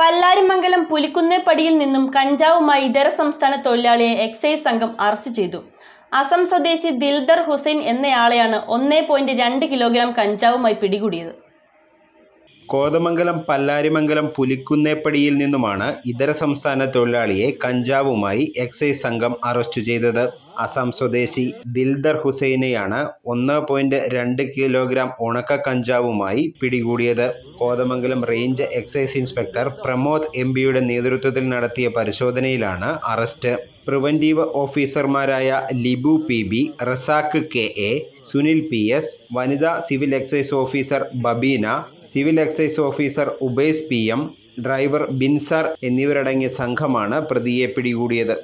പല്ലാരിമംഗലം പുലിക്കുന്നേപ്പടിയിൽ നിന്നും കഞ്ചാവുമായി ഇതര സംസ്ഥാന തൊഴിലാളിയെ എക്സൈസ് സംഘം അറസ്റ്റ് ചെയ്തു. അസം സ്വദേശി ദിൽദർ ഹുസൈൻ എന്നയാളെയാണ് 1.2 കിലോഗ്രാം കഞ്ചാവുമായി പിടികൂടിയത്. കോതമംഗലം പല്ലാരിമംഗലം പുലിക്കുന്നേപ്പടിയിൽ നിന്നുമാണ് ഇതര സംസ്ഥാന തൊഴിലാളിയെ കഞ്ചാവുമായി എക്സൈസ് സംഘം അറസ്റ്റ് ചെയ്തത്. അസം സ്വദേശി ദിൽദർ ഹുസൈനെയാണ് 1.2 കിലോഗ്രാം ഉണക്ക കഞ്ചാവുമായി പിടികൂടിയത്. Kothamangalam range excise inspector Pramod എംപിയുടെ നേതൃത്വത്തിൽ നടത്തിയ പരിശോധനയിലാണ് അറസ്റ്റ്. പ്രിവന്റീവ് ഓഫീസർമാരായ Libu PB, Razak KA, Sunil PS, വനിതാ civil excise officer Babeena, civil excise officer Ubais PM, driver Binsar എന്നിവരടങ്ങിയ സംഘമാണ് പ്രതിയെ പിടികൂടിയത്.